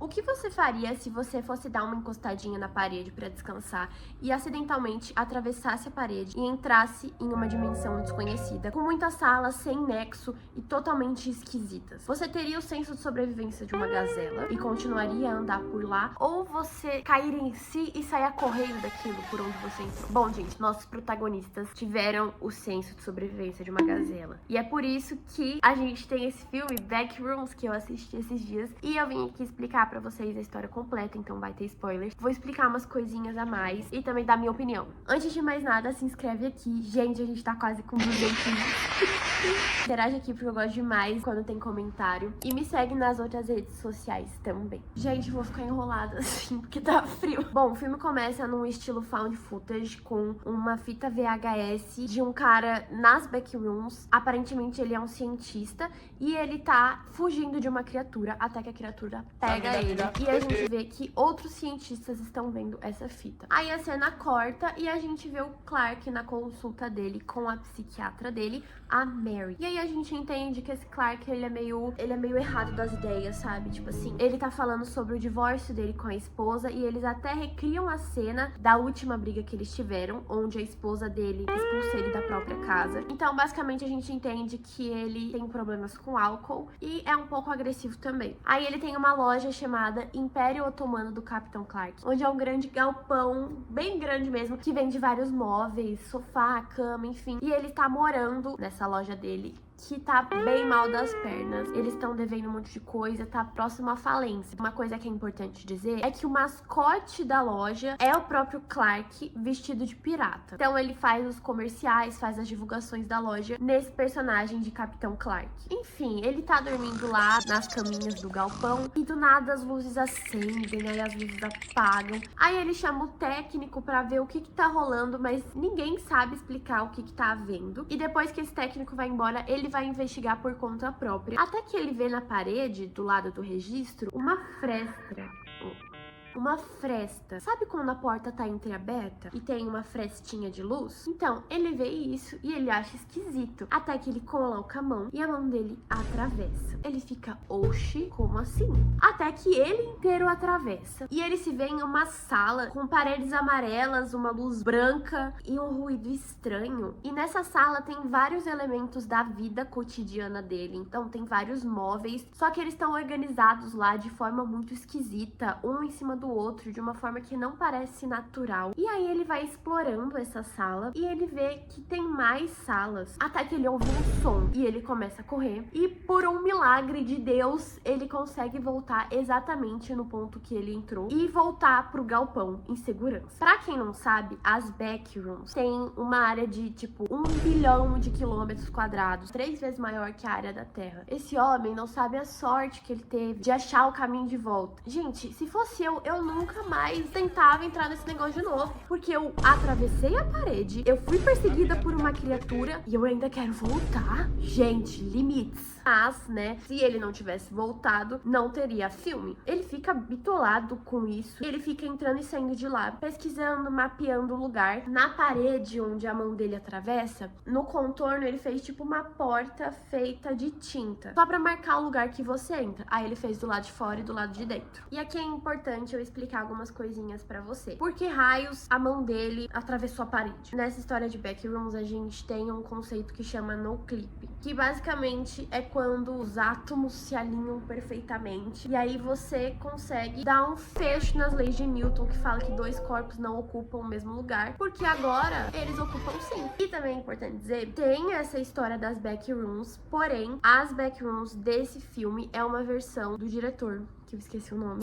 O que você faria se você fosse dar uma encostadinha na parede pra descansar e acidentalmente atravessasse a parede e entrasse em uma dimensão desconhecida, com muitas salas sem nexo e totalmente esquisitas? Você teria o senso de sobrevivência de uma gazela e continuaria a andar por lá, ou você cairia em si e saia correndo daquilo por onde você entrou? Bom, gente, nossos protagonistas tiveram o senso de sobrevivência de uma gazela. E é por isso que a gente tem esse filme, Backrooms, que eu assisti esses dias. E eu vim aqui explicar pra vocês a história completa, então vai ter spoilers. Vou explicar umas coisinhas a mais e também dar minha opinião. Antes de mais nada, se inscreve aqui. Gente, a gente tá quase com 200. Interage aqui porque eu gosto demais quando tem comentário. E me segue nas outras redes sociais também. Gente, vou ficar enrolada assim porque tá frio. Bom, o filme começa num estilo found footage com uma fita VHS de um cara nas backrooms. Aparentemente ele é um cientista e ele tá fugindo de uma criatura até que a criatura pega ele. E a gente vê que outros cientistas estão vendo essa fita. Aí a cena corta e a gente vê o Clark na consulta dele com a psiquiatra dele, a Mary. E aí a gente entende que esse Clark, ele é meio errado das ideias, sabe? Tipo assim, ele tá falando sobre o divórcio dele com a esposa e eles até recriam a cena da última briga que eles tiveram, onde a esposa dele expulsou ele da própria casa. Então, basicamente, a gente entende que ele tem problemas com álcool e é um pouco agressivo também. Aí ele tem uma loja chamada Império Otomano do Capitão Clark, onde é um grande galpão, bem grande mesmo, que vende vários móveis, sofá, cama, enfim. E ele tá morando nessa loja dele, que tá bem mal das pernas. Eles estão devendo um monte de coisa, tá próximo à falência. Uma coisa que é importante dizer é que o mascote da loja é o próprio Clark vestido de pirata. Então ele faz os comerciais, faz as divulgações da loja nesse personagem de Capitão Clark. Enfim, ele tá dormindo lá nas caminhas do galpão e do nada as luzes acendem, aí as luzes apagam. Aí ele chama o técnico pra ver o que tá rolando, mas ninguém sabe explicar o que tá havendo. E depois que esse técnico vai embora, ele vai investigar por conta própria. Até que ele vê na parede, do lado do registro, uma fresta. Uma fresta. Sabe quando a porta tá entreaberta e tem uma frestinha de luz? Então, ele vê isso e ele acha esquisito. Até que ele coloca a mão e a mão dele atravessa. Ele fica, oxi, como assim? Até que ele inteiro atravessa. E ele se vê em uma sala com paredes amarelas, uma luz branca e um ruído estranho. E nessa sala tem vários elementos da vida cotidiana dele. Então, tem vários móveis, só que eles estão organizados lá de forma muito esquisita, um em cima do outro, de uma forma que não parece natural. E aí ele vai explorando essa sala e ele vê que tem mais salas, até que ele ouve um som e ele começa a correr e por um milagre de Deus ele consegue voltar exatamente no ponto que ele entrou e voltar pro galpão em segurança. Pra quem não sabe, as backrooms têm uma área de tipo 1 bilhão de quilômetros quadrados, 3 vezes maior que a área da Terra. Esse homem não sabe a sorte que ele teve de achar o caminho de volta. Gente, se fosse eu nunca mais tentava entrar nesse negócio de novo, porque eu atravessei a parede, eu fui perseguida por uma criatura e eu ainda quero voltar. Gente, limites. Mas, né, se ele não tivesse voltado, não teria filme. Ele fica bitolado com isso, ele fica entrando e saindo de lá, pesquisando, mapeando o lugar. Na parede onde a mão dele atravessa, no contorno ele fez tipo uma porta feita de tinta, só pra marcar o lugar que você entra. Aí ele fez do lado de fora e do lado de dentro. E aqui é importante eu explicar algumas coisinhas pra você. Por que raios a mão dele atravessou a parede? Nessa história de Backrooms, a gente tem um conceito que chama no clip, que basicamente é quando os átomos se alinham perfeitamente e aí você consegue dar um fecho nas leis de Newton, que fala que dois corpos não ocupam o mesmo lugar, porque agora eles ocupam sim. E também é importante dizer, tem essa história das backrooms, porém as backrooms desse filme é uma versão do diretor, que eu esqueci o nome,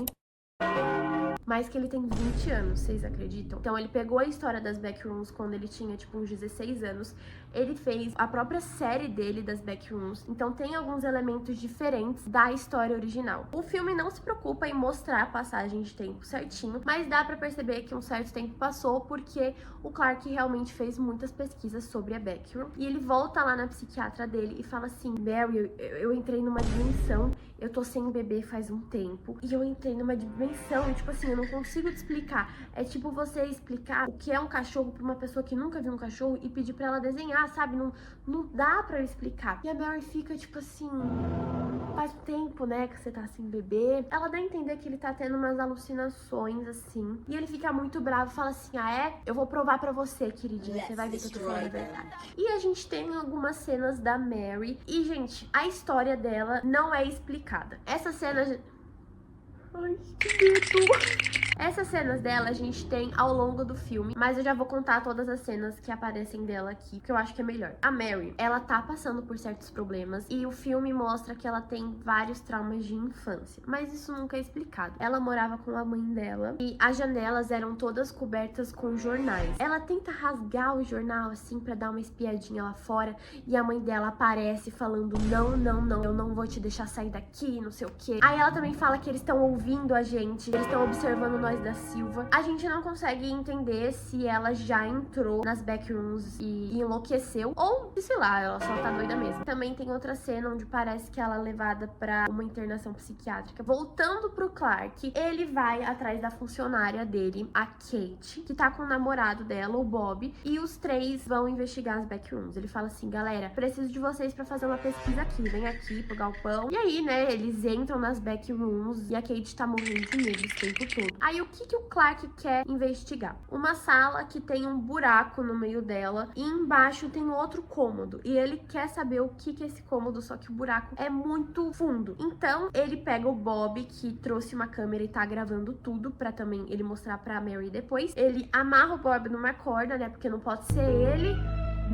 mas que ele tem 20 anos, vocês acreditam? Então ele pegou a história das backrooms quando ele tinha tipo uns 16 anos, ele fez a própria série dele das backrooms, então tem alguns elementos diferentes da história original. O filme não se preocupa em mostrar a passagem de tempo certinho, mas dá pra perceber que um certo tempo passou porque o Clark realmente fez muitas pesquisas sobre a backroom e ele volta lá na psiquiatra dele e fala assim, Mary, eu entrei numa dimensão, eu tô sem bebê faz um tempo e eu entrei numa dimensão, tipo assim, eu não consigo te explicar. É tipo você explicar o que é um cachorro pra uma pessoa que nunca viu um cachorro e pedir pra ela desenhar, sabe? Não dá pra eu explicar. E a Mary fica tipo assim, faz tempo, né, que você tá sem bebê. Ela dá a entender que ele tá tendo umas alucinações, assim. E ele fica muito bravo e fala assim, ah é? Eu vou provar pra você, queridinha. Você vai ver que eu tô falando a verdade. E a gente tem algumas cenas da Mary. E, gente, a história dela não é explicada. Essa cena... Ai, que medo! Essas cenas dela a gente tem ao longo do filme, mas eu já vou contar todas as cenas que aparecem dela aqui, que eu acho que é melhor. A Mary, ela tá passando por certos problemas e o filme mostra que ela tem vários traumas de infância, mas isso nunca é explicado. Ela morava com a mãe dela e as janelas eram todas cobertas com jornais. Ela tenta rasgar o jornal assim pra dar uma espiadinha lá fora e a mãe dela aparece falando não, não, não, eu não vou te deixar sair daqui, não sei o quê. Aí ela também fala que eles estão ouvindo a gente, eles estão observando nós da Silva. A gente não consegue entender se ela já entrou nas backrooms e enlouqueceu ou, sei lá, ela só tá doida mesmo. Também tem outra cena onde parece que ela é levada pra uma internação psiquiátrica. Voltando pro Clark, ele vai atrás da funcionária dele, a Kate, que tá com o namorado dela, o Bob, e os três vão investigar as backrooms. Ele fala assim, galera, preciso de vocês pra fazer uma pesquisa aqui, vem aqui pro galpão. E aí, né, eles entram nas backrooms e a Kate tá morrendo de medo o tempo todo. Aí o que o Clark quer investigar? Uma sala que tem um buraco no meio dela e embaixo tem outro cômodo. E ele quer saber o que é esse cômodo, só que o buraco é muito fundo. Então, ele pega o Bob, que trouxe uma câmera e tá gravando tudo pra também ele mostrar pra Mary depois. Ele amarra o Bob numa corda, né? Porque não pode ser ele,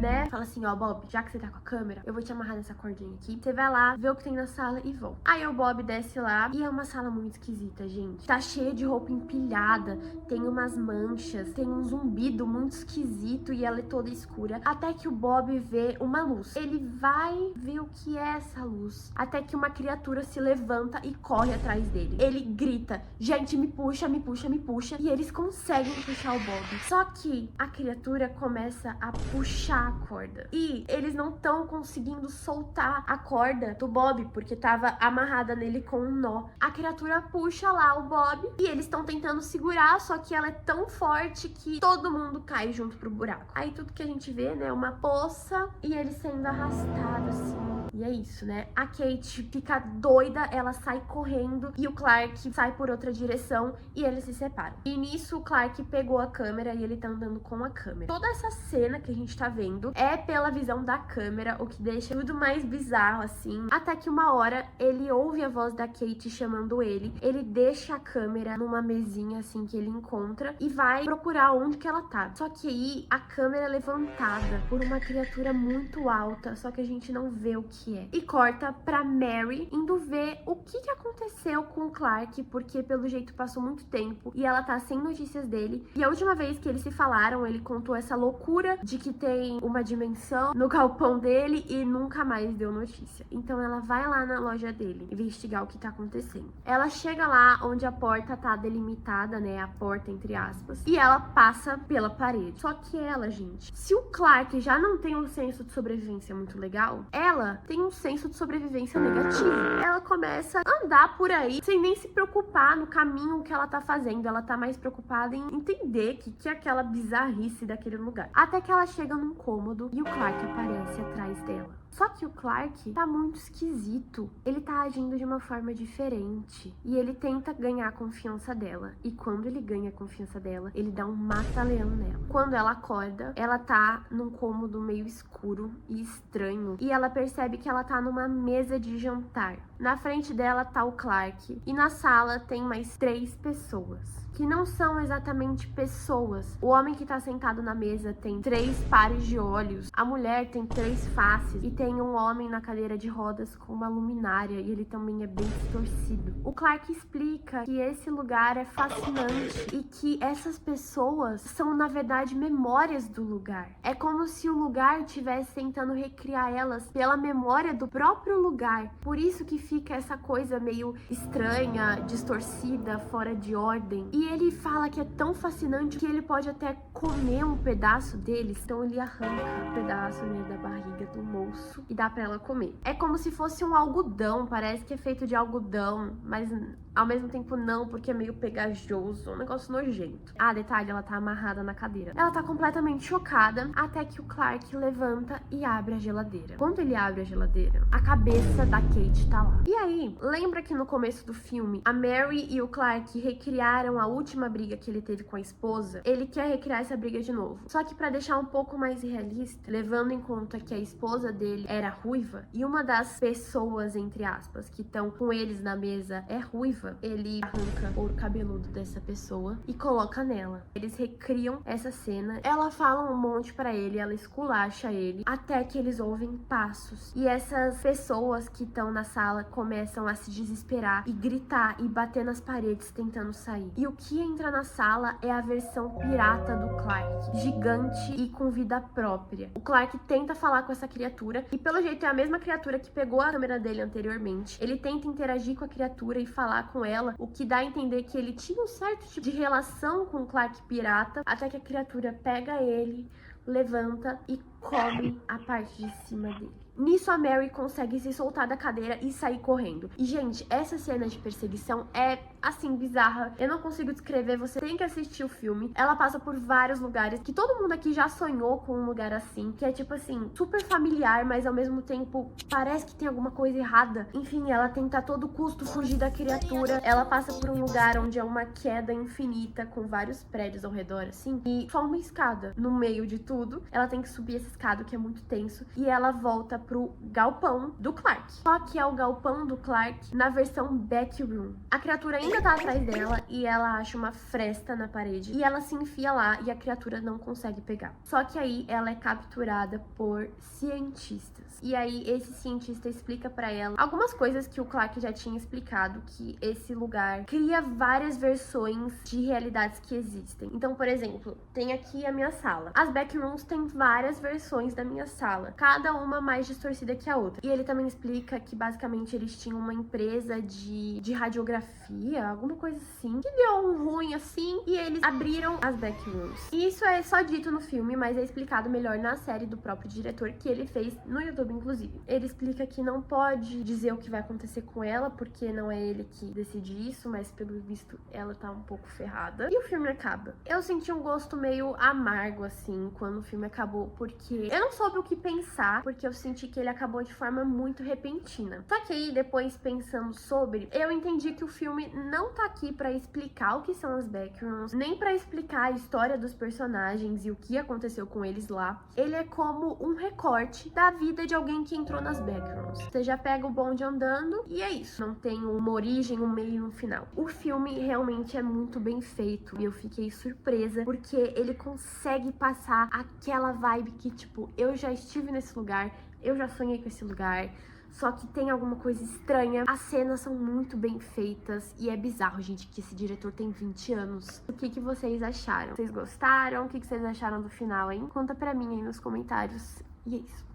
né? Fala assim, ó, Bob, já que você tá com a câmera, eu vou te amarrar nessa cordinha aqui. Você vai lá, vê o que tem na sala e volta. Aí o Bob desce lá e é uma sala muito esquisita, gente. Tá cheia de roupa empilhada, tem umas manchas, tem um zumbido muito esquisito e ela é toda escura. Até que o Bob vê uma luz. Ele vai ver o que é essa luz. Até que uma criatura se levanta e corre atrás dele. Ele grita, gente, me puxa, me puxa, me puxa. E eles conseguem puxar o Bob. Só que a criatura começa a puxar a corda. E eles não estão conseguindo soltar a corda do Bob, porque tava amarrada nele com um nó. A criatura puxa lá o Bob e eles estão tentando segurar, só que ela é tão forte que todo mundo cai junto pro buraco. Aí tudo que a gente vê, né, uma poça e ele sendo arrastado assim. E é isso, né? A Kate fica doida, ela sai correndo e o Clark sai por outra direção e eles se separam. E nisso o Clark pegou a câmera e ele tá andando com a câmera. Toda essa cena que a gente tá vendo é pela visão da câmera, o que deixa tudo mais bizarro, assim. Até que uma hora ele ouve a voz da Kate chamando ele deixa a câmera numa mesinha, assim, que ele encontra e vai procurar onde que ela tá. Só que aí a câmera é levantada por uma criatura muito alta, só que a gente não vê o que é. E corta pra Mary indo ver o que aconteceu com o Clark, porque pelo jeito passou muito tempo e ela tá sem notícias dele. E a última vez que eles se falaram, ele contou essa loucura de que tem uma dimensão no galpão dele e nunca mais deu notícia. Então ela vai lá na loja dele investigar o que tá acontecendo. Ela chega lá onde a porta tá delimitada, né, a porta entre aspas, e ela passa pela parede. Só que ela, gente, se o Clark já não tem um senso de sobrevivência muito legal, ela tem um senso de sobrevivência negativo. Ela começa a andar por aí sem nem se preocupar no caminho que ela tá fazendo. Ela tá mais preocupada em entender que é aquela bizarrice daquele lugar. Até que ela chega num cômodo e o Clark aparece atrás dela. Só que o Clark tá muito esquisito. Ele tá agindo de uma forma diferente. E ele tenta ganhar a confiança dela. E quando ele ganha a confiança dela, ele dá um mata-leão nela. Quando ela acorda, ela tá num cômodo meio escuro e estranho. E ela percebe que ela tá numa mesa de jantar. Na frente dela tá o Clark. E na sala tem mais 3 pessoas. Que não são exatamente pessoas. O homem que tá sentado na mesa tem 3 pares de olhos. A mulher tem 3 faces. E tem um homem na cadeira de rodas com uma luminária. E ele também é bem distorcido. O Clark explica que esse lugar é fascinante. E que essas pessoas são, na verdade, memórias do lugar. É como se o lugar estivesse tentando recriar elas pela memória do próprio lugar. Por isso que fica essa coisa meio estranha, distorcida, fora de ordem. E ele fala que é tão fascinante que ele pode até comer um pedaço deles. Então ele arranca um pedaço, né, da barriga do moço e dá pra ela comer. É como se fosse um algodão, parece que é feito de algodão, mas ao mesmo tempo não, porque é meio pegajoso, um negócio nojento. Ah, detalhe, ela tá amarrada na cadeira. Ela tá completamente chocada, até que o Clark levanta e abre a geladeira. Quando ele abre a geladeira, a cabeça da Kate tá lá. E aí, lembra que no começo do filme, a Mary e o Clark recriaram a última briga que ele teve com a esposa? Ele quer recriar essa briga de novo. Só que pra deixar um pouco mais realista, levando em conta que a esposa dele era ruiva, e uma das pessoas, entre aspas, que estão com eles na mesa é ruiva, ele arranca o cabeludo dessa pessoa e coloca nela. Eles recriam essa cena, ela fala um monte pra ele, ela esculacha ele, até que eles ouvem passos. E essas pessoas que estão na sala começam a se desesperar e gritar e bater nas paredes tentando sair. E o que entra na sala é a versão pirata do Clark, gigante e com vida própria. O Clark tenta falar com essa criatura e pelo jeito é a mesma criatura que pegou a câmera dele anteriormente. Ele tenta interagir com a criatura e falar com ela, o que dá a entender que ele tinha um certo tipo de relação com o Clark pirata, até que a criatura pega ele, levanta e come a parte de cima dele. Nisso a Mary consegue se soltar da cadeira e sair correndo. E, gente, essa cena de perseguição é, assim, bizarra. Eu não consigo descrever, você tem que assistir o filme. Ela passa por vários lugares, que todo mundo aqui já sonhou com um lugar assim, que é, tipo assim, super familiar, mas ao mesmo tempo parece que tem alguma coisa errada. Enfim, ela tenta a todo custo fugir da criatura. Ela passa por um lugar onde é uma queda infinita, com vários prédios ao redor, assim, e só uma escada no meio de tudo. Ela tem que subir essa escada, que é muito tenso, e ela volta pro galpão do Clark. Só que é o galpão do Clark na versão backroom. A criatura ainda tá atrás dela e ela acha uma fresta na parede e ela se enfia lá e a criatura não consegue pegar. Só que aí ela é capturada por cientistas. E aí esse cientista explica pra ela algumas coisas que o Clark já tinha explicado, que esse lugar cria várias versões de realidades que existem. Então, por exemplo, tem aqui a minha sala. As backrooms têm várias versões da minha sala, cada uma mais distorcida que a outra. E ele também explica que basicamente eles tinham uma empresa de radiografia, alguma coisa assim, que deu um ruim assim, e eles abriram as backrooms. E isso é só dito no filme, mas é explicado melhor na série do próprio diretor, que ele fez no YouTube, inclusive. Ele explica que não pode dizer o que vai acontecer com ela, porque não é ele que decide isso, mas pelo visto ela tá um pouco ferrada. E o filme acaba. Eu senti um gosto meio amargo, assim, quando o filme acabou, porque eu não soube o que pensar, porque eu senti que ele acabou de forma muito repentina. Só que aí, depois pensando sobre, eu entendi que o filme não tá aqui pra explicar o que são as backrooms, nem pra explicar a história dos personagens e o que aconteceu com eles lá. Ele é como um recorte da vida de alguém que entrou nas backrooms. Você já pega o bonde andando e é isso. Não tem uma origem, um meio e um final. O filme realmente é muito bem feito e eu fiquei surpresa porque ele consegue passar aquela vibe que, tipo, eu já estive nesse lugar, eu já sonhei com esse lugar, só que tem alguma coisa estranha. As cenas são muito bem feitas e é bizarro, gente, que esse diretor tem 20 anos. O que vocês acharam? Vocês gostaram? O que vocês acharam do final, hein? Conta pra mim aí nos comentários. E é isso.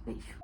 Beijo.